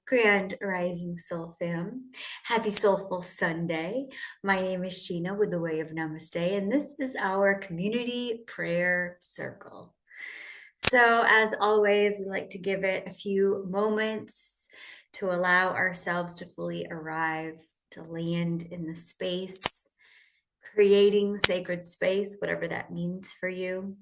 Grand Rising Soul Fam. Happy Soulful Sunday. My name is Sheena with the Way of Namaste, and this is our community prayer circle. So, as always, we like to give it a few moments to allow ourselves to fully arrive, to land in the space, creating sacred space, whatever that means for you.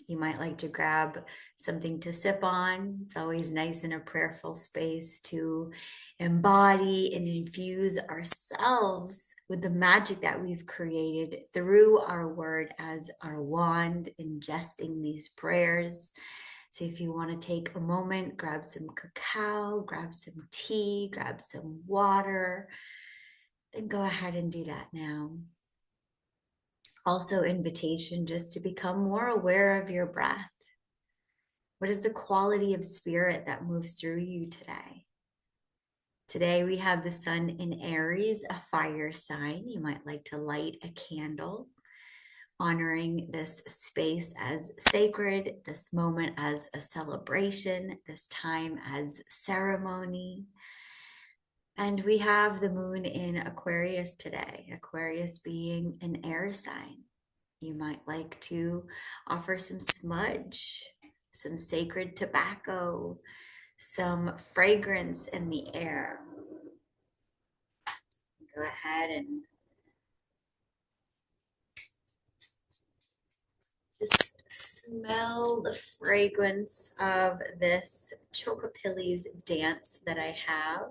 You might like to grab something to sip on. It's always nice in a prayerful space to embody and infuse ourselves with the magic that we've created through our word as our wand, ingesting these prayers. So if you want to take a moment, grab some cacao, grab some tea, grab some water, then go ahead and do that now. Also, invitation just to become more aware of your breath. What is the quality of spirit that moves through you today? Today we have the sun in Aries, a fire sign. You might like to light a candle, honoring this space as sacred, this moment as a celebration, this time as ceremony. And we have the moon in Aquarius today, Aquarius being an air sign. You might like to offer some smudge, some sacred tobacco, some fragrance in the air. Go ahead and just smell the fragrance of this Chocopilli's dance that I have.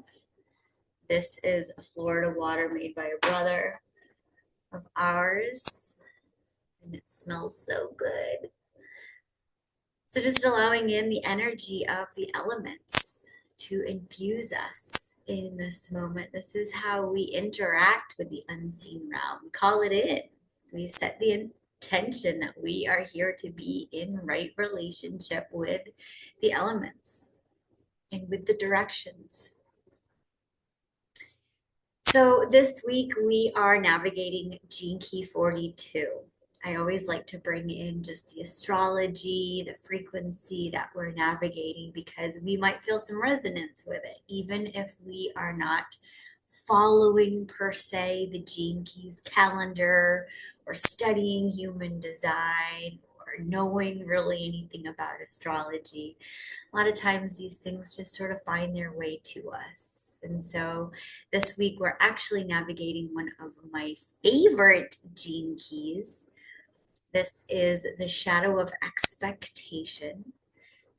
This is a Florida water made by a brother of ours, and it smells so good. So just allowing in the energy of the elements to infuse us in this moment. This is how we interact with the unseen realm. We call it in. We set the intention that we are here to be in right relationship with the elements and with the directions. So this week we are navigating Gene Key 42. I always like to bring in just the astrology, the frequency that we're navigating, because we might feel some resonance with it, even if we are not following per se the Gene Keys calendar or studying human design or knowing really anything about astrology. A lot of times these things just sort of find their way to us. And so this week we're actually navigating one of my favorite Gene Keys. This is the shadow of expectation,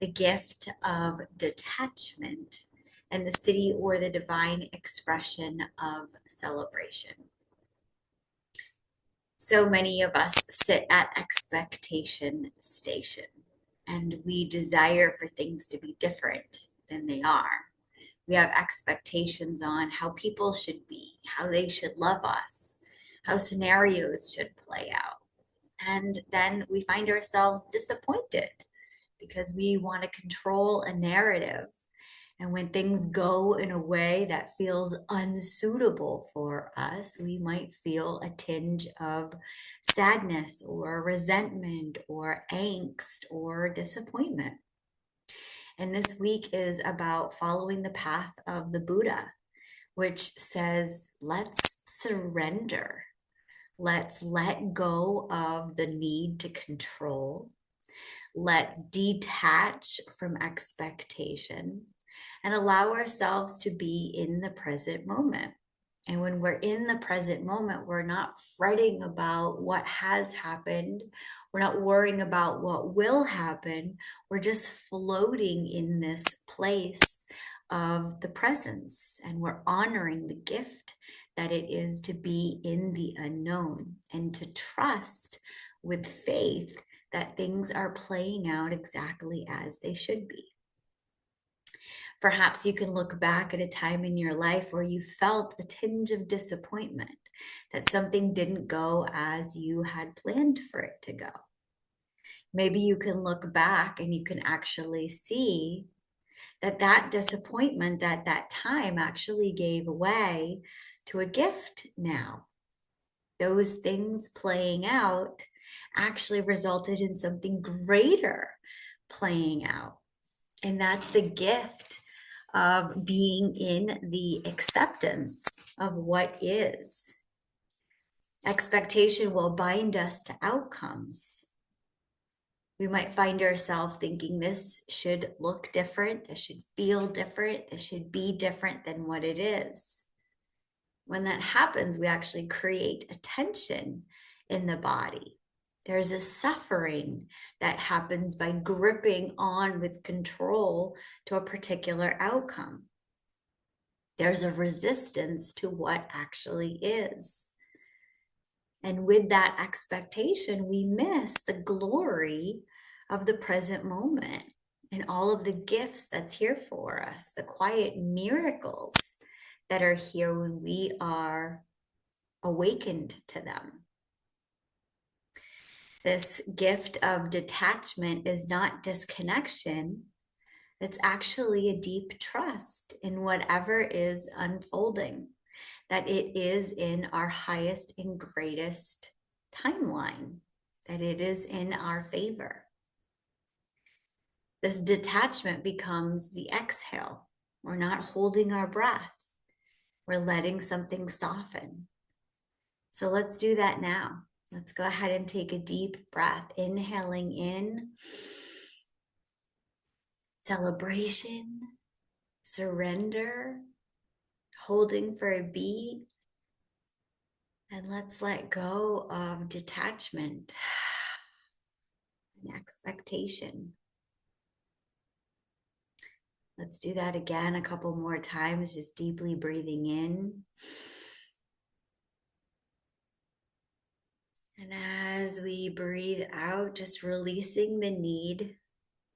the gift of detachment, and the siddhi or the divine expression of celebration. So many of us sit at expectation station, and we desire for things to be different than they are. We have expectations on how people should be, how they should love us, how scenarios should play out. And then we find ourselves disappointed because we want to control a narrative. And when things go in a way that feels unsuitable for us, we might feel a tinge of sadness or resentment or angst or disappointment. And this week is about following the path of the Buddha, which says, let's surrender. Let's let go of the need to control. Let's detach from expectation and allow ourselves to be in the present moment. And when we're in the present moment, we're not fretting about what has happened. We're not worrying about what will happen. We're just floating in this place of the presence, and we're honoring the gift that it is to be in the unknown and to trust with faith that things are playing out exactly as they should be. Perhaps you can look back at a time in your life where you felt a tinge of disappointment, that something didn't go as you had planned for it to go. Maybe you can look back and you can actually see that that disappointment at that time actually gave way to a gift now. Those things playing out actually resulted in something greater playing out. And that's the gift of being in the acceptance of what is. Expectation will bind us to outcomes. We might find ourselves thinking this should look different, this should feel different, this should be different than what it is. When that happens, we actually create a tension in the body. There's a suffering that happens by gripping on with control to a particular outcome. There's a resistance to what actually is. And with that expectation, we miss the glory of the present moment and all of the gifts that's here for us, the quiet miracles that are here when we are awakened to them. This gift of detachment is not disconnection. It's actually a deep trust in whatever is unfolding, that it is in our highest and greatest timeline, that it is in our favor. This detachment becomes the exhale. We're not holding our breath. We're letting something soften. So let's do that now. Let's go ahead and take a deep breath, inhaling in celebration, surrender, holding for a beat, and let's let go of detachment and expectation. Let's do that again a couple more times, just deeply breathing in. And as we breathe out, just releasing the need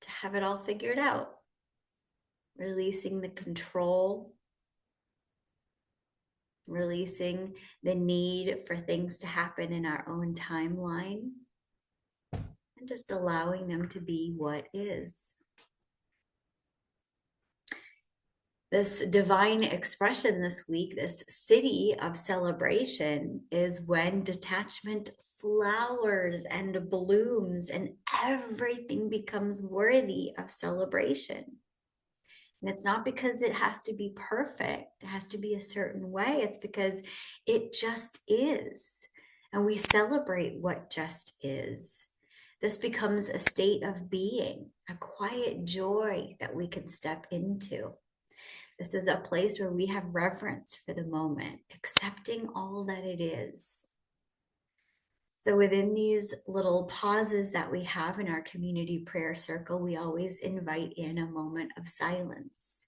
to have it all figured out, releasing the control, releasing the need for things to happen in our own timeline, and just allowing them to be what is. This divine expression this week, this siddhi of celebration, is when detachment flowers and blooms and everything becomes worthy of celebration. And it's not because it has to be perfect, it has to be a certain way. It's because it just is. And we celebrate what just is. This becomes a state of being, a quiet joy that we can step into. This is a place where we have reverence for the moment, accepting all that it is. So within these little pauses that we have in our community prayer circle, we always invite in a moment of silence.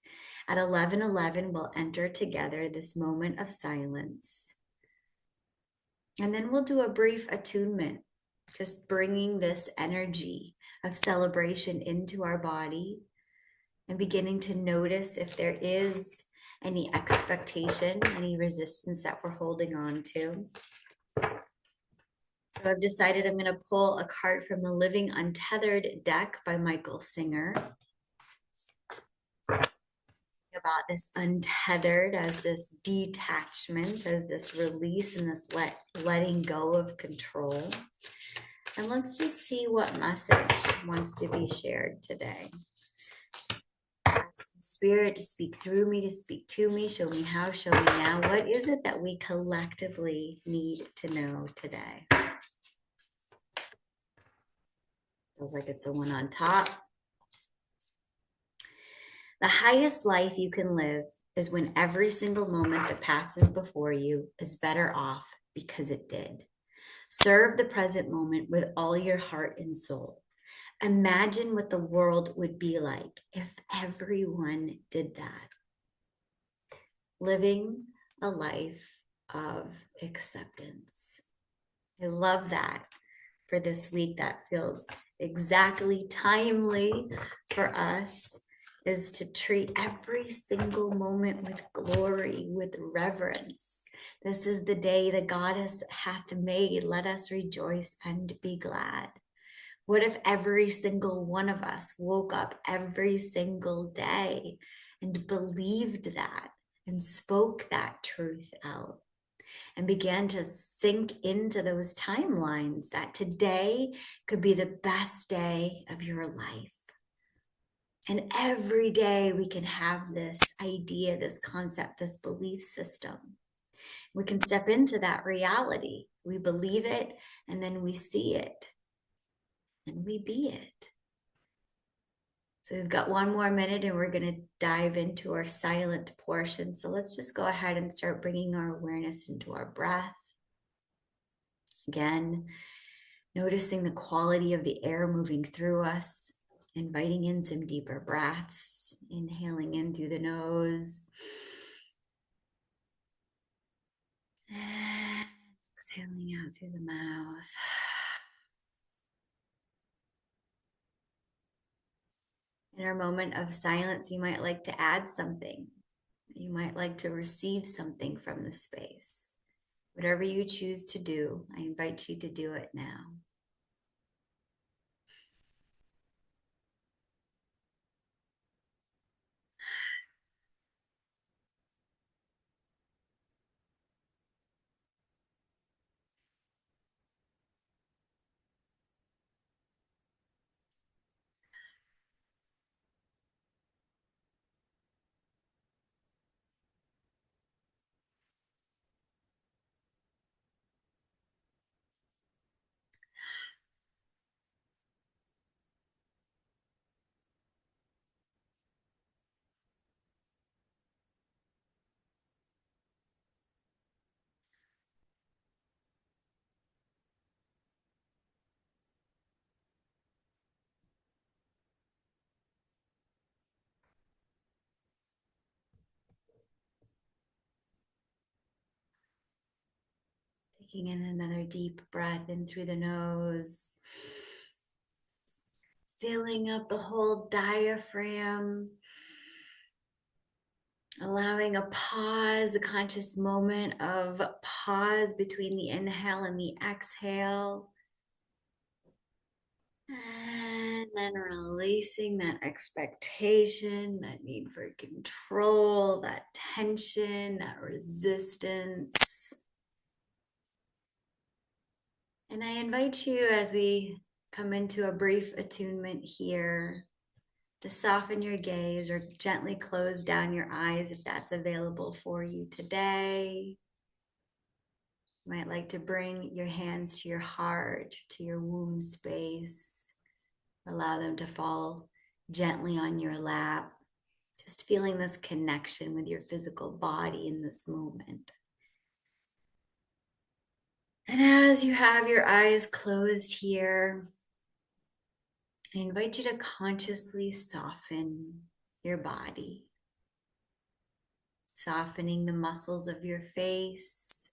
At 11:11, we'll enter together this moment of silence. And then we'll do a brief attunement, just bringing this energy of celebration into our body, and beginning to notice if there is any expectation, any resistance that we're holding on to. So I've decided I'm going to pull a card from the Living Untethered deck by Michael Singer. About this untethered as this detachment, as this release and this letting go of control. And let's just see what message wants to be shared today. Spirit to speak through me, to speak to me, show me how, show me now. What is it that we collectively need to know today? Feels like it's the one on top. The highest life you can live is when every single moment that passes before you is better off because it did. Serve the present moment with all your heart and soul. Imagine what the world would be like if everyone did that. Living a life of acceptance. I love that for this week. That feels exactly timely for us, is to treat every single moment with glory, with reverence. This is the day the goddess hath made. Let us rejoice and be glad. What if every single one of us woke up every single day and believed that and spoke that truth out and began to sink into those timelines that today could be the best day of your life? And every day we can have this idea, this concept, this belief system. We can step into that reality. We believe it, and then we see it, and we be it. So we've got one more minute and we're going to dive into our silent portion. So let's just go ahead and start bringing our awareness into our breath. Again, noticing the quality of the air moving through us, inviting in some deeper breaths, inhaling in through the nose, and exhaling out through the mouth. In our moment of silence, you might like to add something. You might like to receive something from the space. Whatever you choose to do, I invite you to do it now. Taking in another deep breath in through the nose, filling up the whole diaphragm, allowing a pause, a conscious moment of pause between the inhale and the exhale. And then releasing that expectation, that need for control, that tension, that resistance. And I invite you, as we come into a brief attunement here, to soften your gaze or gently close down your eyes if that's available for you today. You might like to bring your hands to your heart, to your womb space. Allow them to fall gently on your lap. Just feeling this connection with your physical body in this moment. And as you have your eyes closed here, I invite you to consciously soften your body, softening the muscles of your face,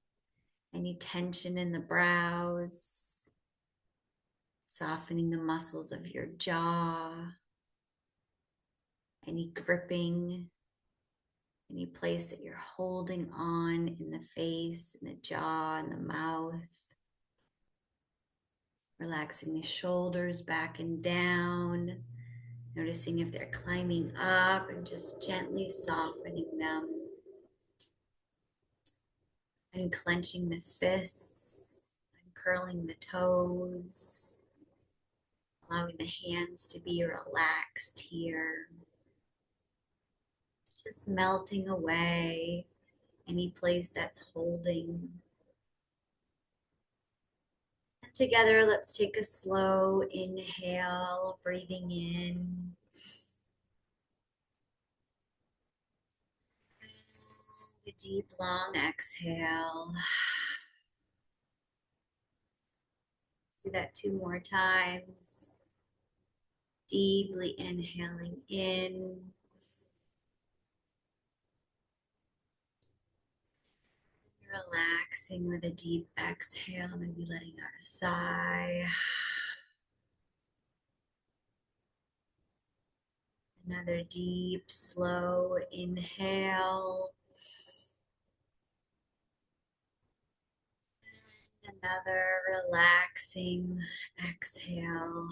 any tension in the brows, softening the muscles of your jaw, any gripping, any place that you're holding on in the face, in the jaw, in the mouth. Relaxing the shoulders back and down, noticing if they're climbing up and just gently softening them. Unclenching the fists, uncurling the toes, allowing the hands to be relaxed here. Just melting away any place that's holding. And together, let's take a slow inhale, breathing in. And a deep, long exhale. Do that 2 more times. Deeply inhaling in. Relaxing with a deep exhale, maybe letting out a sigh. Another deep, slow inhale. Another relaxing exhale.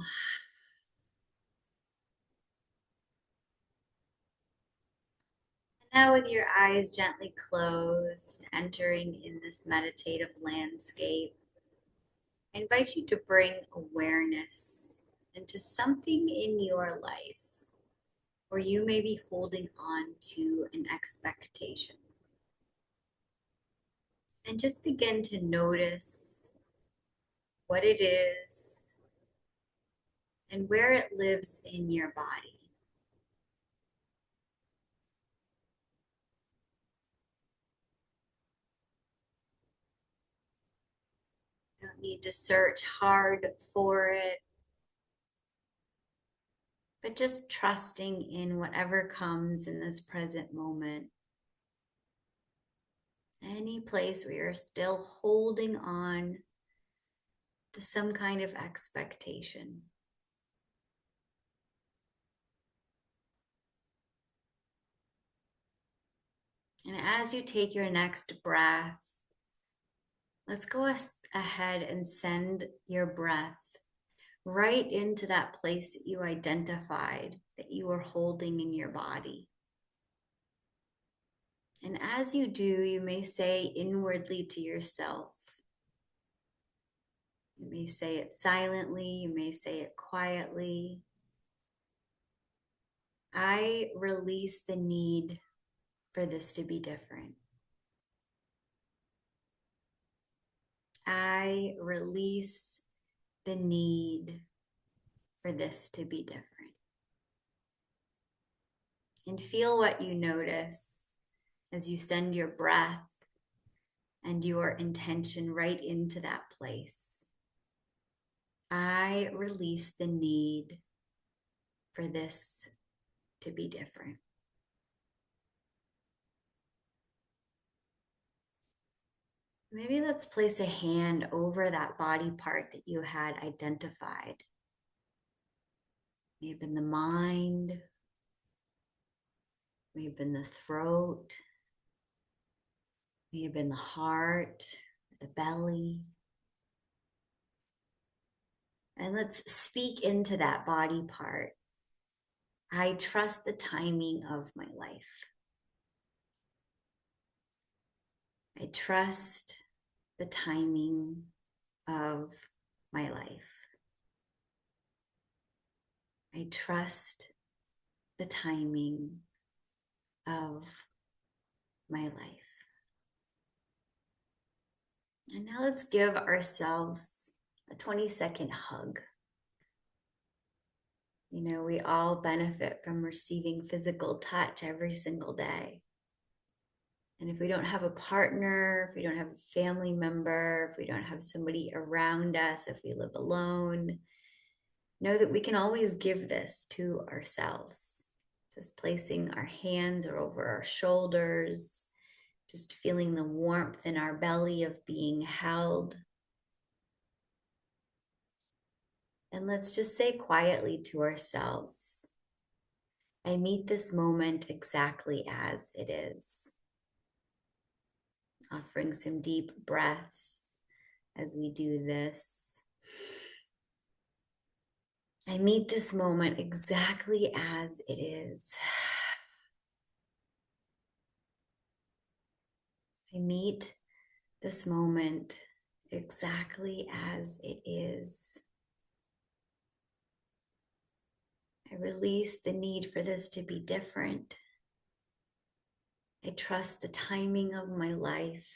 Now, with your eyes gently closed, entering in this meditative landscape, I invite you to bring awareness into something in your life. or you may be holding on to an expectation. And just begin to notice what it is and where it lives in your body. Don't need to search hard for it, but just trusting in whatever comes in this present moment. Any place where you're still holding on to some kind of expectation. And as you take your next breath, let's go ahead and send your breath right into that place that you identified that you are holding in your body. And as you do, you may say inwardly to yourself. You may say it silently, you may say it quietly. I release the need for this to be different. I release the need for this to be different. And feel what you notice as you send your breath and your intention right into that place. I release the need for this to be different. Maybe let's place a hand over that body part that you had identified. Maybe in the mind, maybe in the throat, maybe in the heart, the belly. And let's speak into that body part. I trust the timing of my life. I trust the timing of my life. I trust the timing of my life. And now let's give ourselves a 20-second hug. You know, we all benefit from receiving physical touch every single day. And if we don't have a partner, if we don't have a family member, if we don't have somebody around us, if we live alone, know that we can always give this to ourselves. Just placing our hands over our shoulders, just feeling the warmth in our belly of being held. And let's just say quietly to ourselves, I meet this moment exactly as it is. Offering some deep breaths as we do this. I meet this moment exactly as it is. I meet this moment exactly as it is. I release the need for this to be different. I trust the timing of my life.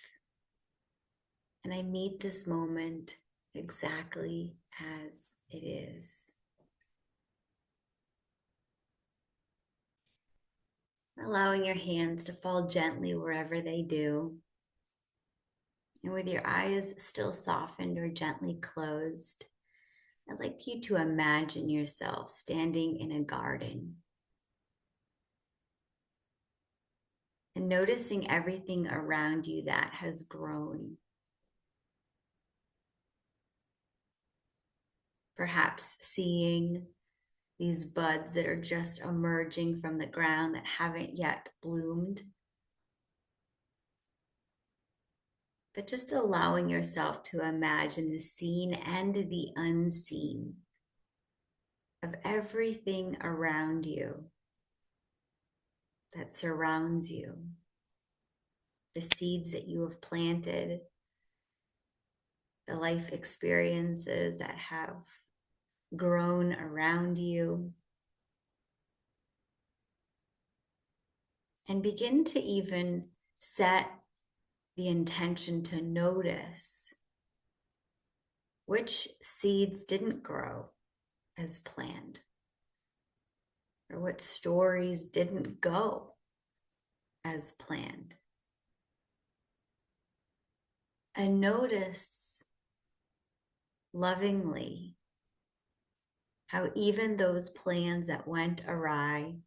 And I meet this moment exactly as it is. Allowing your hands to fall gently wherever they do. And with your eyes still softened or gently closed, I'd like you to imagine yourself standing in a garden and noticing everything around you that has grown. Perhaps seeing these buds that are just emerging from the ground that haven't yet bloomed. But just allowing yourself to imagine the seen and the unseen of everything around you that surrounds you, the seeds that you have planted, the life experiences that have grown around you. And begin to even set the intention to notice which seeds didn't grow as planned, or what stories didn't go as planned. And notice lovingly how even those plans that went awry,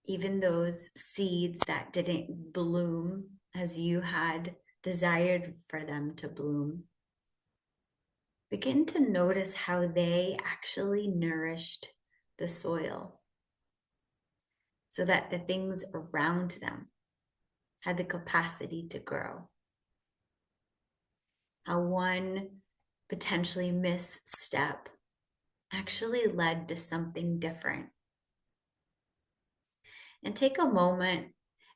even those seeds that didn't bloom as you had desired for them to bloom, begin to notice how they actually nourished the soil so that the things around them had the capacity to grow. How one potentially misstep actually led to something different. And take a moment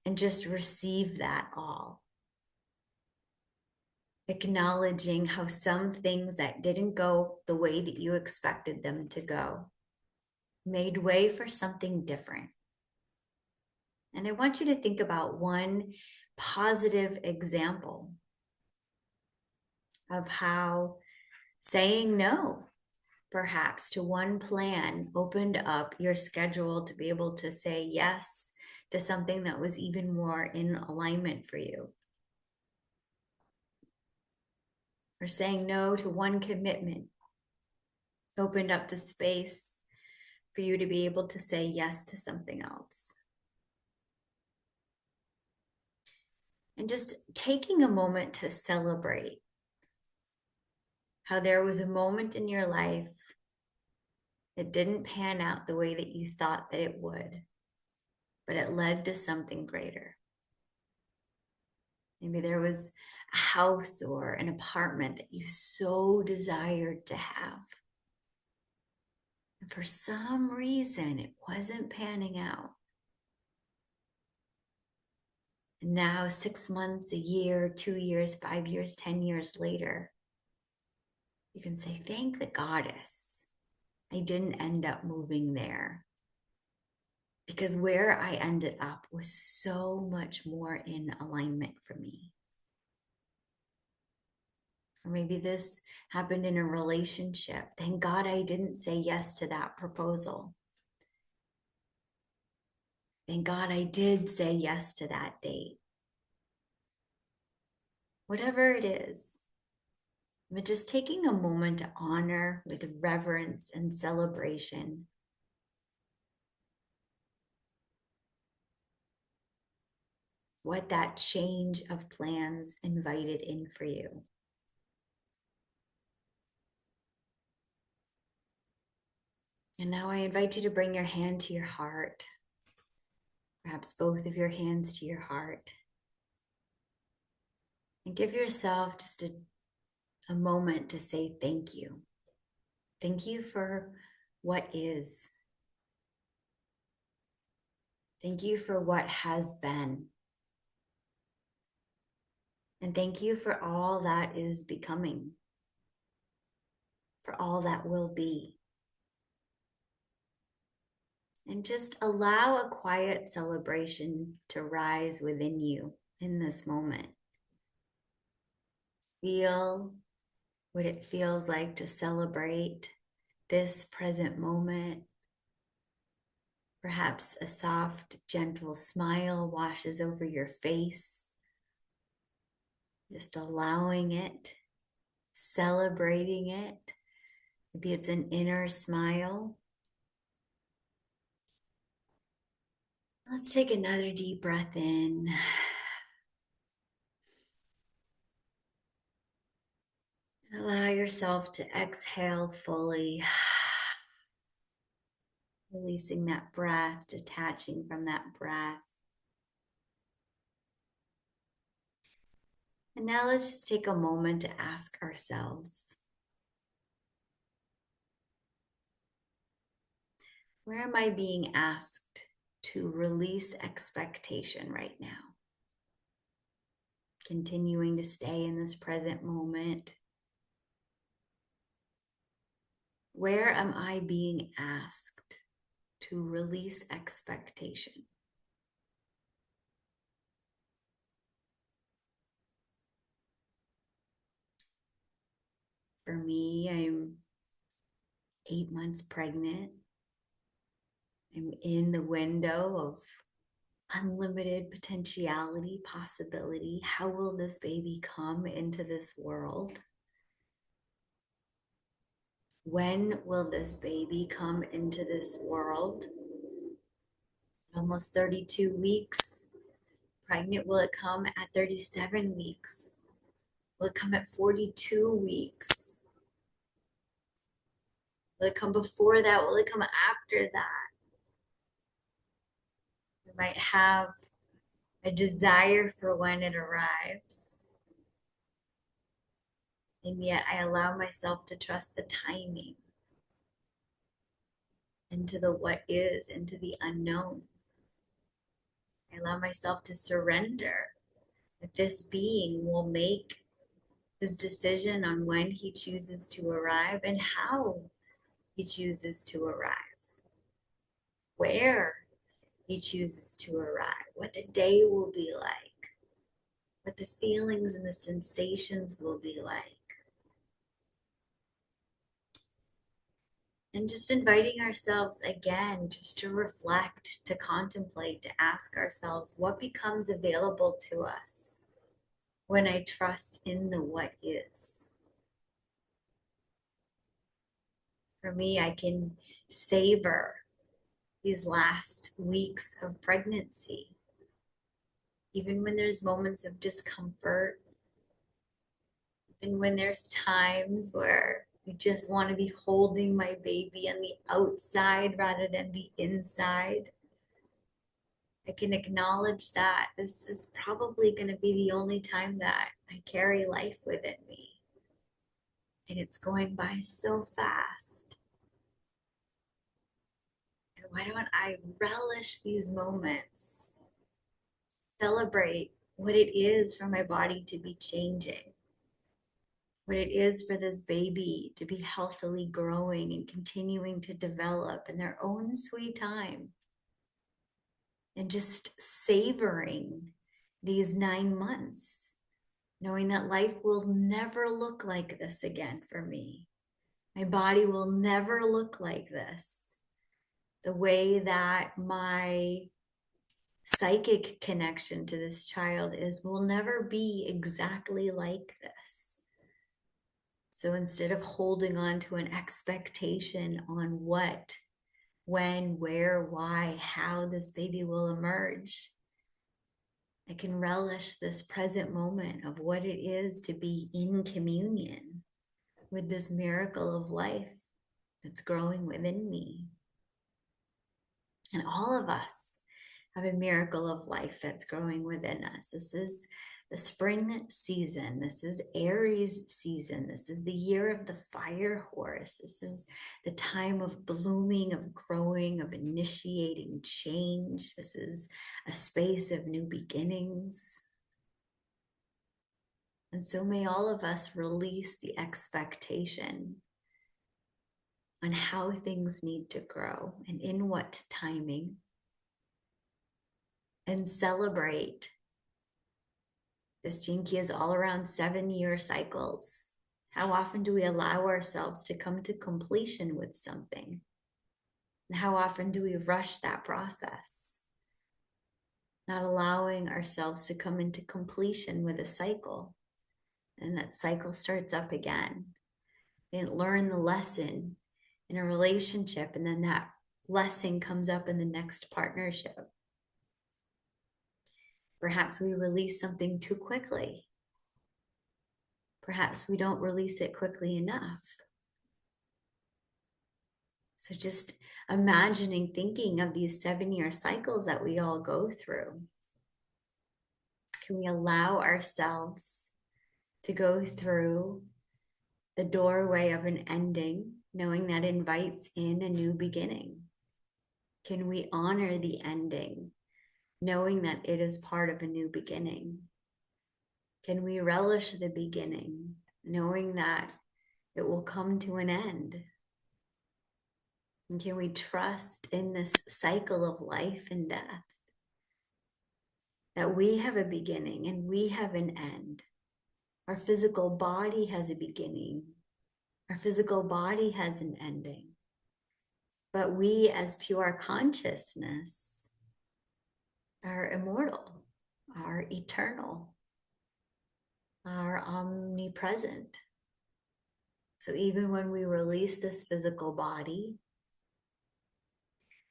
and just receive that all. Acknowledging how some things that didn't go the way that you expected them to go made way for something different. And I want you to think about one positive example of how saying no, perhaps, to one plan opened up your schedule to be able to say yes to something that was even more in alignment for you. Or saying no to one commitment opened up the space for you to be able to say yes to something else. And just taking a moment to celebrate how there was a moment in your life that didn't pan out the way that you thought that it would, but it led to something greater. Maybe there was a house or an apartment that you so desired to have. And for some reason, it wasn't panning out. And now, 6 months, a year, 2 years, 5 years, 10 years later, you can say, thank the goddess. I didn't end up moving there. Because where I ended up was so much more in alignment for me. Or maybe this happened in a relationship. Thank God I didn't say yes to that proposal. Thank God I did say yes to that date. Whatever it is, but just taking a moment to honor with reverence and celebration what that change of plans invited in for you. And now I invite you to bring your hand to your heart, perhaps both of your hands to your heart, and give yourself just a moment to say thank you. Thank you for what is. Thank you for what has been. And thank you for all that is becoming, for all that will be. And just allow a quiet celebration to rise within you in this moment. Feel what it feels like to celebrate this present moment. Perhaps a soft, gentle smile washes over your face. Just allowing it, celebrating it. Maybe it's an inner smile. Let's take another deep breath in. Allow yourself to exhale fully. Releasing that breath, detaching from that breath. And now let's just take a moment to ask ourselves, where am I being asked to release expectation right now? Continuing to stay in this present moment. Where am I being asked to release expectation? For me, I'm 8 months pregnant. I'm in the window of unlimited potentiality, possibility. How will this baby come into this world? When will this baby come into this world? Almost 32 weeks. Pregnant, will it come at 37 weeks? Will it come at 42 weeks? Will it come before that? Will it come after that? We might have a desire for when it arrives. And yet I allow myself to trust the timing, into the what is, into the unknown. I allow myself to surrender that this being will make his decision on when he chooses to arrive and how he chooses to arrive, where he chooses to arrive, what the day will be like, what the feelings and the sensations will be like. And just inviting ourselves again, just to reflect, to contemplate, to ask ourselves what becomes available to us when I trust in the what is. For me, I can savor these last weeks of pregnancy, even when there's moments of discomfort, even when there's times where I just want to be holding my baby on the outside rather than the inside. I can acknowledge that this is probably going to be the only time that I carry life within me. And it's going by so fast. And why don't I relish these moments? Celebrate what it is for my body to be changing, what it is for this baby to be healthily growing and continuing to develop in their own sweet time. And just savoring these 9 months, knowing that life will never look like this again for me. My body will never look like this. The way that my psychic connection to this child is will never be exactly like this. So instead of holding on to an expectation on what, when, where, why, how this baby will emerge, I can relish this present moment of what it is to be in communion with this miracle of life that's growing within me. And all of us have a miracle of life that's growing within us. This is the spring season. This is Aries season. This is the year of the fire horse. This is the time of blooming, of growing, of initiating change. This is a space of new beginnings. And so may all of us release the expectation on how things need to grow and in what timing, and celebrate. This gene key is all around 7-year cycles. How often do we allow ourselves to come to completion with something? And how often do we rush that process? Not allowing ourselves to come into completion with a cycle. And that cycle starts up again. We didn't learn the lesson in a relationship, and then that lesson comes up in the next partnership. Perhaps we release something too quickly. Perhaps we don't release it quickly enough. So just imagining, thinking of these 7-year cycles that we all go through. Can we allow ourselves to go through the doorway of an ending, knowing that invites in a new beginning? Can we honor the ending, knowing that it is part of a new beginning? Can we relish the beginning, knowing that it will come to an end? And can we trust in this cycle of life and death, that we have a beginning and we have an end? Our physical body has a beginning Our physical body has an ending. But we, as pure consciousness, are immortal, are eternal, are omnipresent. So even when we release this physical body,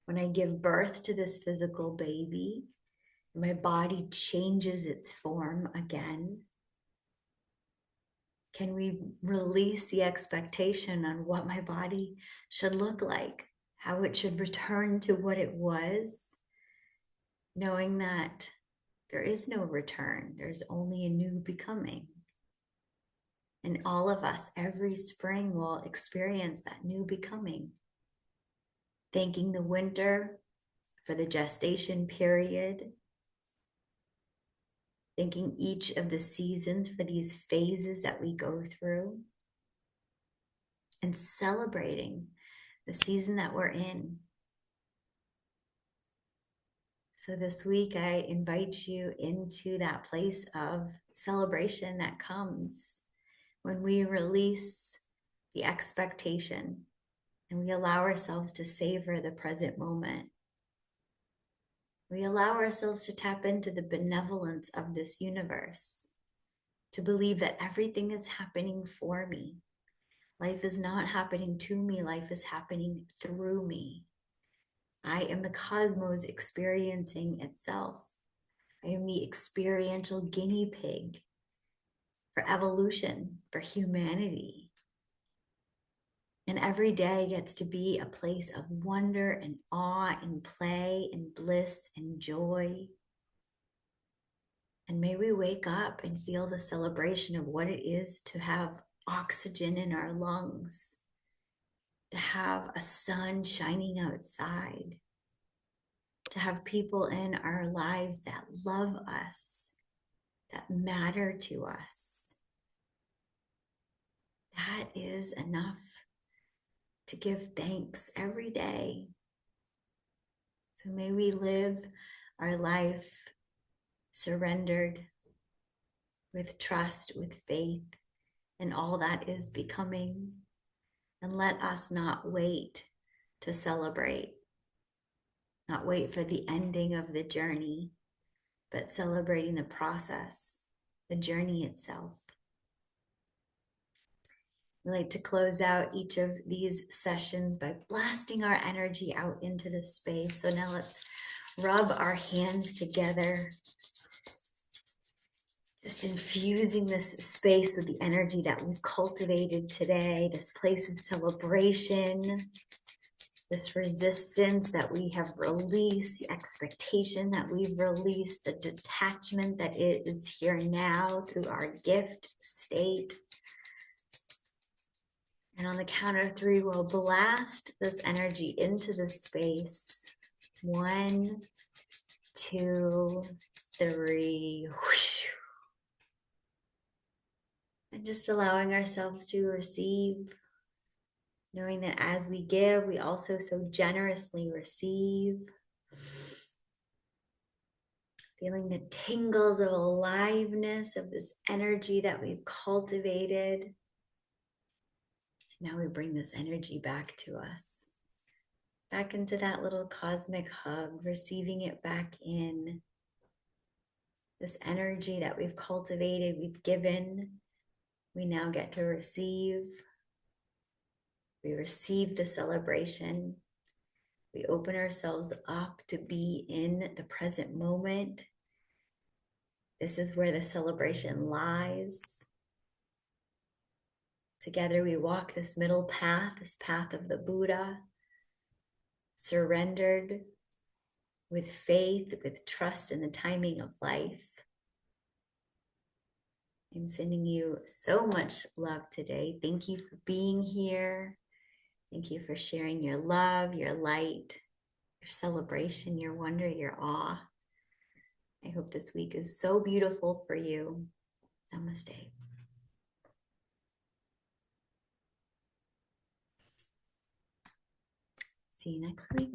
when I give birth to this physical baby, my body changes its form again. Can we release the expectation on what my body should look like, how it should return to what it was, knowing that there is no return, there's only a new becoming. And all of us, every spring, will experience that new becoming. Thanking the winter for the gestation period, thanking each of the seasons for these phases that we go through, and celebrating the season that we're in. So this week, I invite you into that place of celebration that comes when we release the expectation and we allow ourselves to savor the present moment. We allow ourselves to tap into the benevolence of this universe, to believe that everything is happening for me. Life is not happening to me, life is happening through me. I am the cosmos experiencing itself. I am the experiential guinea pig for evolution, for humanity. And every day gets to be a place of wonder and awe and play and bliss and joy. And may we wake up and feel the celebration of what it is to have oxygen in our lungs, to have a sun shining outside, to have people in our lives that love us, that matter to us. That is enough to give thanks every day. So may we live our life surrendered with trust, with faith, and all that is becoming. And let us not wait to celebrate, not wait for the ending of the journey, but celebrating the process, the journey itself. We like to close out each of these sessions by blasting our energy out into the space. So now let's rub our hands together, just infusing this space with the energy that we've cultivated today, this place of celebration, this resistance that we have released, the expectation that we've released, the detachment that is here now through our gift state. And on the count of 3, we'll blast this energy into the space. 1, 2, 3. Whoosh. And just allowing ourselves to receive, knowing that as we give, we also so generously receive. Feeling the tingles of aliveness of this energy that we've cultivated. Now we bring this energy back to us, back into that little cosmic hug, receiving it back in. This energy that we've cultivated, we've given, we now get to receive. We receive the celebration. We open ourselves up to be in the present moment. This is where the celebration lies. Together we walk this middle path, this path of the Buddha, surrendered with faith, with trust in the timing of life. I'm sending you so much love today. Thank you for being here. Thank you for sharing your love, your light, your celebration, your wonder, your awe. I hope this week is so beautiful for you. Namaste. See you next week.